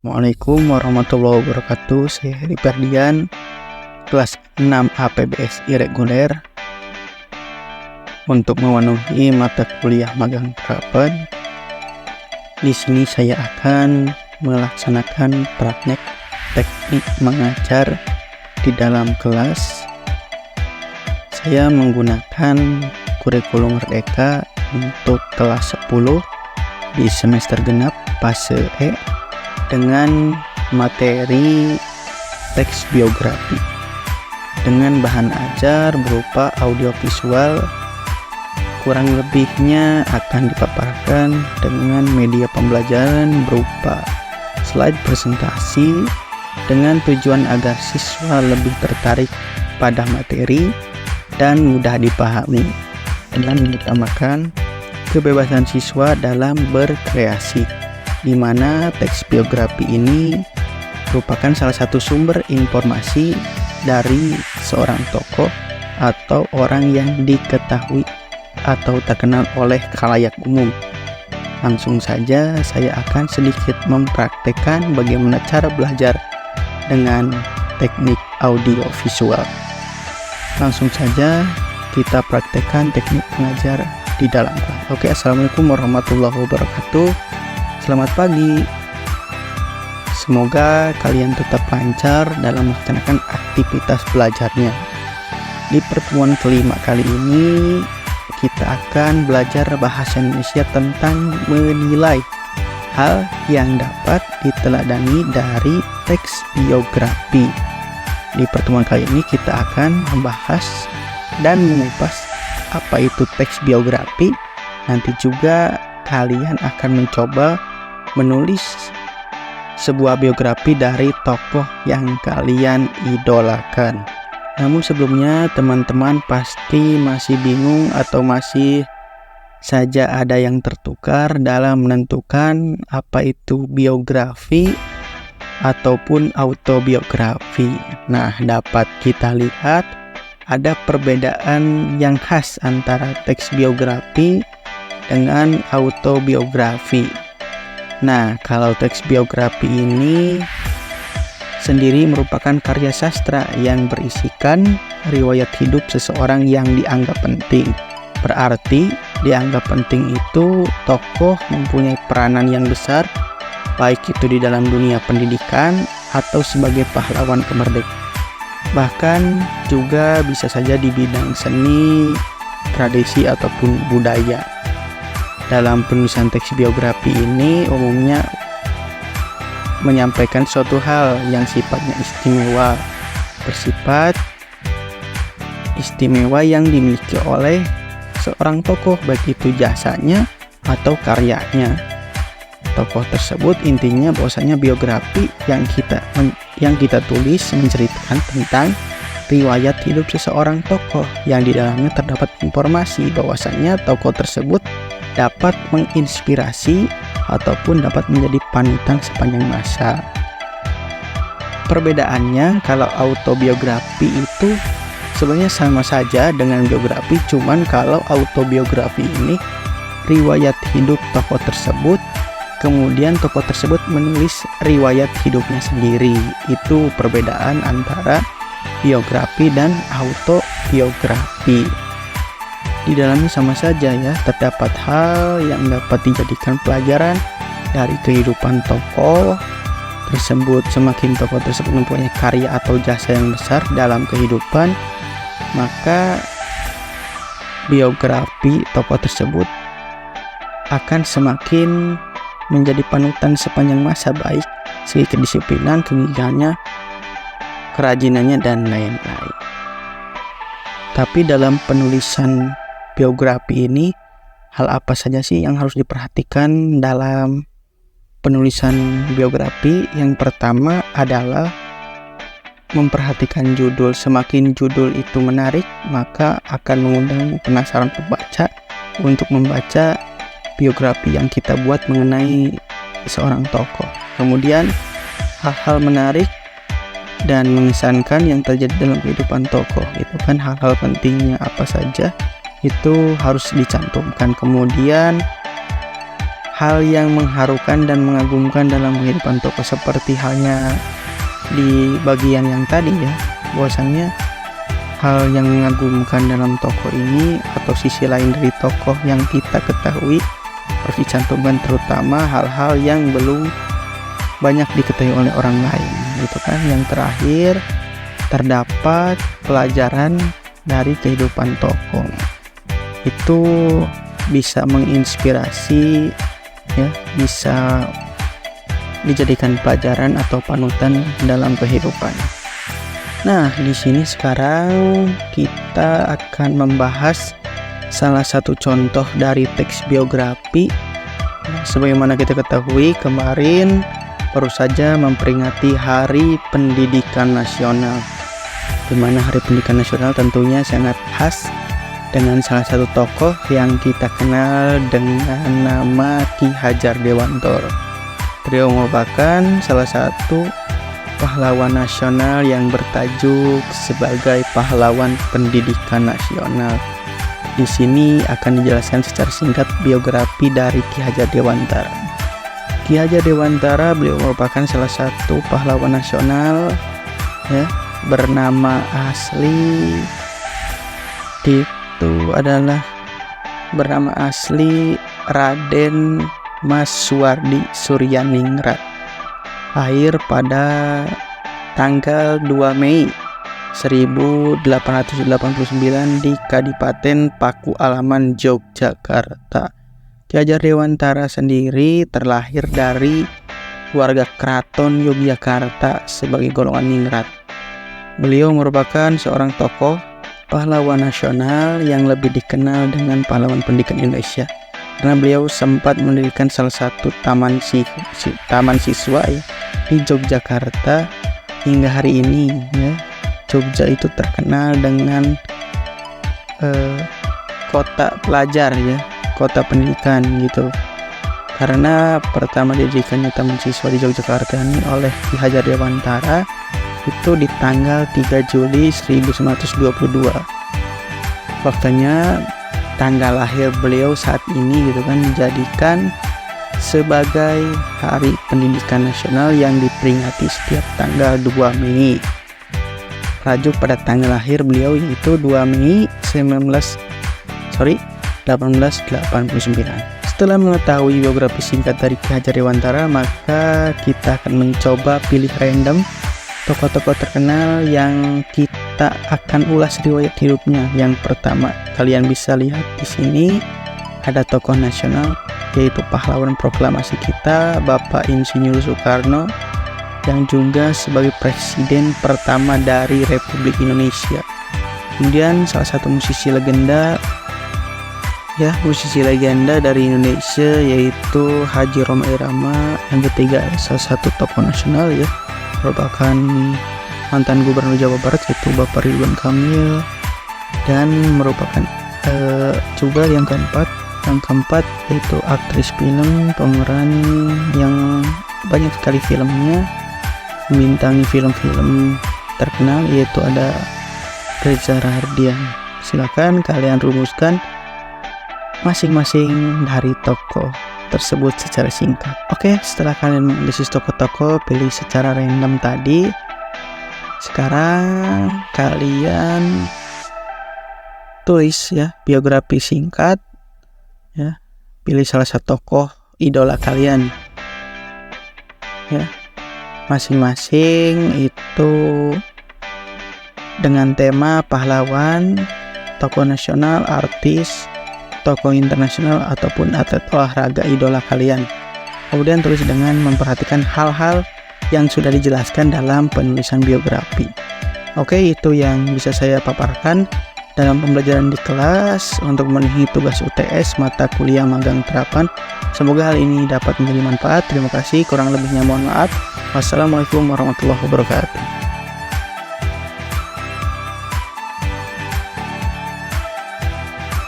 Assalamualaikum warahmatullahi wabarakatuh. Saya Heri Ferdian, kelas 6 APBSI reguler. Untuk memenuhi mata kuliah magang terapan, di sini saya akan melaksanakan praktek teknik mengajar di dalam kelas. Saya menggunakan kurikulum Merdeka untuk kelas 10 di semester genap fase E dengan materi teks biografi dengan bahan ajar berupa audiovisual. Kurang lebihnya akan dipaparkan dengan media pembelajaran berupa slide presentasi dengan tujuan agar siswa lebih tertarik pada materi dan mudah dipahami dengan mengutamakan kebebasan siswa dalam berkreasi, di mana teks biografi ini merupakan salah satu sumber informasi dari seorang tokoh atau orang yang diketahui atau terkenal oleh khalayak umum. Langsung saja saya akan sedikit mempraktekkan bagaimana cara belajar dengan teknik audio visual. Langsung saja kita praktekkan teknik mengajar di dalam kelas. Oke, assalamualaikum warahmatullahi wabarakatuh. Selamat pagi. Semoga kalian tetap lancar dalam melaksanakan aktivitas belajarnya. Di pertemuan kelima kali ini, kita akan belajar bahasa Indonesia tentang menilai, hal yang dapat diteladani dari teks biografi. Di pertemuan kali ini kita akan membahas dan mengupas apa itu teks biografi. Nanti juga kalian akan mencoba menulis sebuah biografi dari tokoh yang kalian idolakan. Namun sebelumnya teman-teman pasti masih bingung atau masih saja ada yang tertukar dalam menentukan apa itu biografi ataupun autobiografi. Nah, dapat kita lihat ada perbedaan yang khas antara teks biografi dengan autobiografi. Nah, kalau teks biografi ini sendiri merupakan karya sastra yang berisikan riwayat hidup seseorang yang dianggap penting. Berarti dianggap penting itu tokoh mempunyai peranan yang besar, baik itu di dalam dunia pendidikan atau sebagai pahlawan kemerdekaan. Bahkan juga bisa saja di bidang seni, tradisi ataupun budaya. Dalam penulisan teks biografi ini umumnya menyampaikan suatu hal yang sifatnya istimewa, bersifat istimewa yang dimiliki oleh seorang tokoh, baik itu jasanya atau karyanya. Tokoh tersebut intinya bahwasanya biografi yang kita tulis menceritakan tentang riwayat hidup seseorang tokoh yang di dalamnya terdapat informasi bahwasanya tokoh tersebut dapat menginspirasi ataupun dapat menjadi panutan sepanjang masa. Perbedaannya, kalau autobiografi itu sebenarnya sama saja dengan biografi, cuman kalau autobiografi ini riwayat hidup tokoh tersebut, kemudian tokoh tersebut menulis riwayat hidupnya sendiri. Itu perbedaan antara biografi dan autobiografi. Di dalamnya sama saja ya, terdapat hal yang dapat dijadikan pelajaran dari kehidupan tokoh tersebut. Semakin tokoh tersebut mempunyai karya atau jasa yang besar dalam kehidupan, maka biografi tokoh tersebut akan semakin menjadi panutan sepanjang masa, baik segi kedisiplinan, kegigihannya, kerajinannya, dan lain-lain. Tapi dalam penulisan biografi ini, hal apa saja sih yang harus diperhatikan dalam penulisan biografi? Yang pertama adalah memperhatikan judul. Semakin judul itu menarik, maka akan mengundang penasaran pembaca untuk membaca biografi yang kita buat mengenai seorang tokoh. Kemudian hal-hal menarik dan mengesankan yang terjadi dalam kehidupan tokoh, itu kan hal-hal pentingnya apa saja itu harus dicantumkan. Kemudian hal yang mengharukan dan mengagumkan dalam kehidupan tokoh, seperti halnya di bagian yang tadi ya, bahwasannya hal yang mengagumkan dalam tokoh ini atau sisi lain dari tokoh yang kita ketahui harus dicantumkan, terutama hal-hal yang belum banyak diketahui oleh orang lain gitu kan. Yang terakhir, terdapat pelajaran dari kehidupan tokoh, itu bisa menginspirasi ya, bisa dijadikan pelajaran atau panutan dalam kehidupan. Nah, di sini sekarang kita akan membahas salah satu contoh dari teks biografi. Sebagaimana kita ketahui, kemarin baru saja memperingati Hari Pendidikan Nasional, di mana Hari Pendidikan Nasional tentunya sangat khas dengan salah satu tokoh yang kita kenal dengan nama Ki Hajar Dewantara. Beliau merupakan salah satu pahlawan nasional yang bertajuk sebagai Pahlawan Pendidikan Nasional. Di sini akan dijelaskan secara singkat biografi dari Ki Hajar Dewantara. Ki Hajar Dewantara, beliau merupakan salah satu pahlawan nasional ya, bernama asli Raden Mas Suwardi Suryaningrat, lahir pada tanggal 2 Mei 1889 di Kadipaten Paku Alaman, Yogyakarta. Ki Hajar Dewantara sendiri terlahir dari keluarga keraton Yogyakarta sebagai golongan ningrat. Beliau merupakan seorang tokoh pahlawan nasional yang lebih dikenal dengan pahlawan pendidikan Indonesia, karena beliau sempat mendirikan salah satu taman siswa ya, di Yogyakarta. Hingga hari ini ya, Jogja itu terkenal dengan kota pelajar ya, kota pendidikan gitu, karena pertama didirikannya taman siswa di Yogyakarta ini oleh Ki Hajar Dewantara itu di tanggal 3 Juli 1922. Faktanya tanggal lahir beliau saat ini gitu kan dijadikan sebagai Hari Pendidikan Nasional yang diperingati setiap tanggal 2 Mei. Rajuk pada tanggal lahir beliau yaitu 2 Mei 1889. Setelah mengetahui biografi singkat dari Ki Hajar Dewantara, maka kita akan mencoba pilih random tokoh-tokoh terkenal yang kita akan ulas riwayat hidupnya. Yang pertama, kalian bisa lihat di sini ada tokoh nasional yaitu pahlawan proklamasi kita, Bapak Insinyur Soekarno, yang juga sebagai presiden pertama dari Republik Indonesia. Kemudian salah satu musisi legenda dari Indonesia yaitu Haji Rhoma Irama. Yang ketiga, salah satu tokoh nasional ya, merupakan mantan Gubernur Jawa Barat yaitu Bapak Ridwan Kamil, dan merupakan juga yang keempat yaitu aktris film, pemeran yang banyak sekali filmnya, membintangi film-film terkenal, yaitu ada Reza Rahardian. Silakan kalian rumuskan masing-masing dari tokoh tersebut secara singkat. Oke, setelah kalian menganalisis tokoh-tokoh pilih secara random tadi, sekarang kalian tulis ya biografi singkat ya, pilih salah satu tokoh idola kalian ya, masing-masing itu dengan tema pahlawan, tokoh nasional, artis, tokoh internasional, ataupun atlet olahraga idola kalian. Kemudian tulis dengan memperhatikan hal-hal yang sudah dijelaskan dalam penulisan biografi. Oke, itu yang bisa saya paparkan dalam pembelajaran di kelas untuk memenuhi tugas UTS mata kuliah magang terapan. Semoga hal ini dapat menjadi manfaat. Terima kasih, kurang lebihnya mohon maaf. Wassalamualaikum warahmatullahi wabarakatuh.